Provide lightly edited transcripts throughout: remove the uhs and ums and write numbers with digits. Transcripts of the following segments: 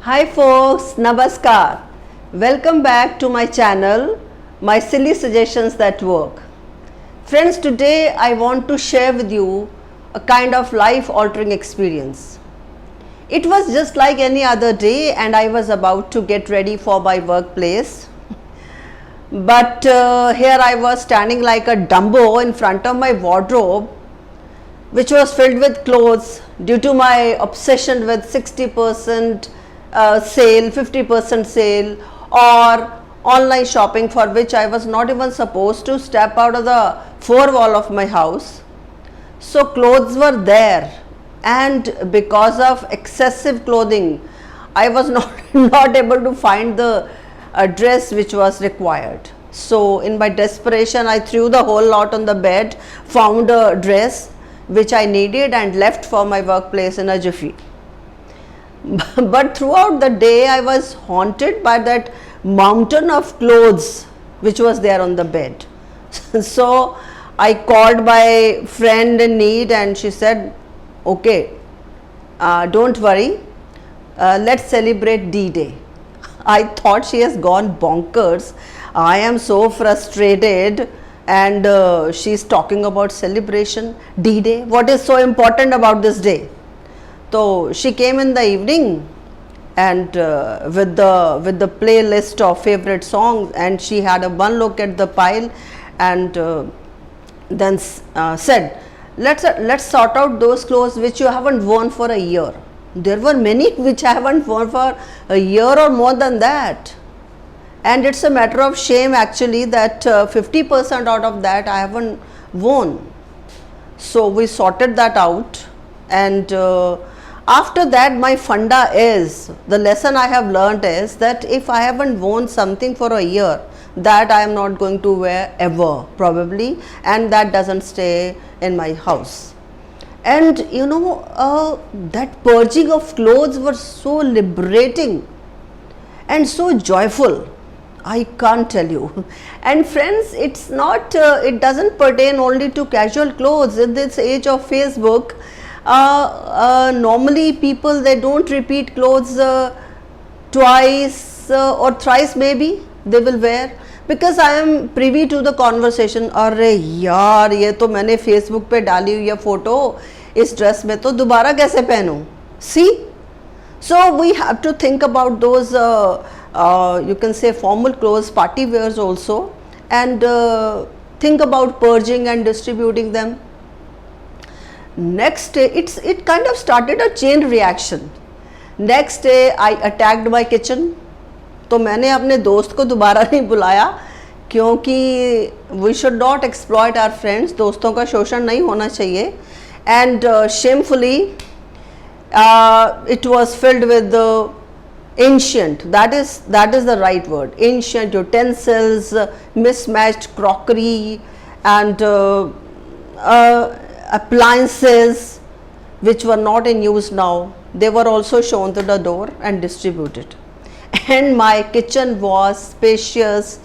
Hi folks, Namaskar. Welcome back to my channel, My Silly Suggestions That Work. Friends, today I want to share with you a kind of life-altering experience. It was just like any other day and I was about to get ready for my workplace. But here I was standing like a Dumbo in front of my wardrobe, which was filled with clothes due to my obsession with 60% sale, 50% sale, or online shopping, for which I was not even supposed to step out of the four wall of my house. So clothes were there, and because of excessive clothing, I was not able to find the dress which was required. So in my desperation, I threw the whole lot on the bed, found a dress which I needed and left for my workplace in a jiffy. But throughout the day I was haunted by that mountain of clothes which was there on the bed. So I called my friend in need and she said, okay, don't worry, let's celebrate D-Day. I thought she has gone bonkers. I am so frustrated, and she's talking about celebration, D-Day. What is so important about this day? So she came in the evening and with the playlist of favorite songs, and she had a one look at the pile and then said, let's sort out those clothes which you haven't worn for a year. There were many which I haven't worn for a year or more than that. And it's a matter of shame actually that 50% out of that I haven't worn. So we sorted that out, and after that my funda is, the lesson I have learnt is that if I haven't worn something for a year, that I am not going to wear ever probably, and that doesn't stay in my house. And you know, that purging of clothes was so liberating and so joyful, I can't tell you. And friends, it's not, it doesn't pertain only to casual clothes. In this age of Facebook, normally people, they don't repeat clothes twice or thrice maybe they will wear, because I am privy to the conversation, अरे यार ये तो मैंने Facebook पे डाली हुई है photo, इस ड्रेस में तो दोबारा कैसे पहनूं. See, so we have to think about those you can say formal clothes, party wears also, and think about purging and distributing them. Next day, it kind of started a chain reaction. Next day I attacked my kitchen. तो मैंने अपने दोस्त को दोबारा नहीं बुलाया, क्योंकि we should not exploit our friends. दोस्तों का शोषण नहीं होना चाहिए. And shamefully it was filled with the ancient, that is the right word, ancient utensils, mismatched crockery, and appliances which were not in use now. They were also shown to the door and distributed. And my kitchen was spacious,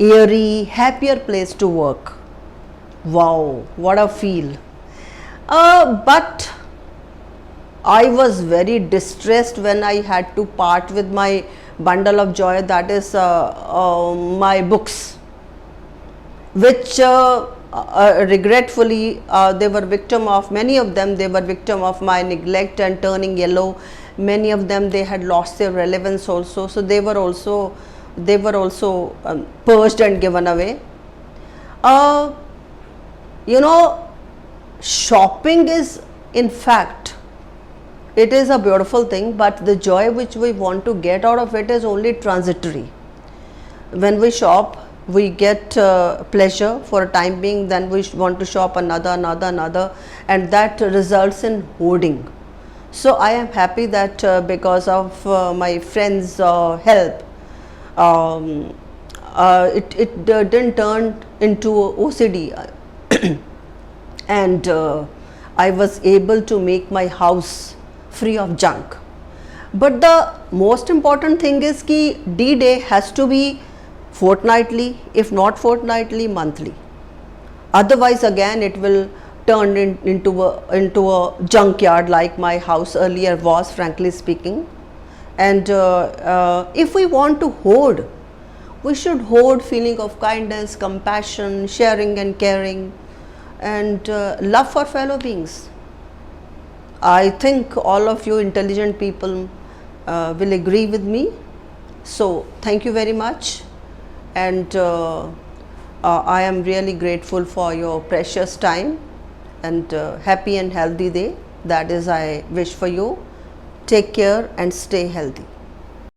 airy, happier place to work. Wow, what a feel. But I was very distressed when I had to part with my bundle of joy, that is my books, which regretfully they were victim of, many of them they were victim of my neglect and turning yellow. Many of them, they had lost their relevance also, so they were also purged and given away. You know, shopping is, in fact, it is a beautiful thing, but the joy which we want to get out of it is only transitory. When we shop, we get pleasure for a time being, then we want to shop another, and that results in hoarding. So I am happy that because of my friends' help, it didn't turn into OCD, and I was able to make my house free of junk. But the most important thing is कि D-Day has to be fortnightly, if not fortnightly, monthly. Otherwise again it will turn into a junkyard like my house earlier was, frankly speaking. And if we want to hoard, we should hoard feeling of kindness, compassion, sharing and caring, and love for fellow beings. I think all of you intelligent people will agree with me. So thank you very much, and I am really grateful for your precious time, and happy and healthy day. That is I wish for you. Take care and stay healthy.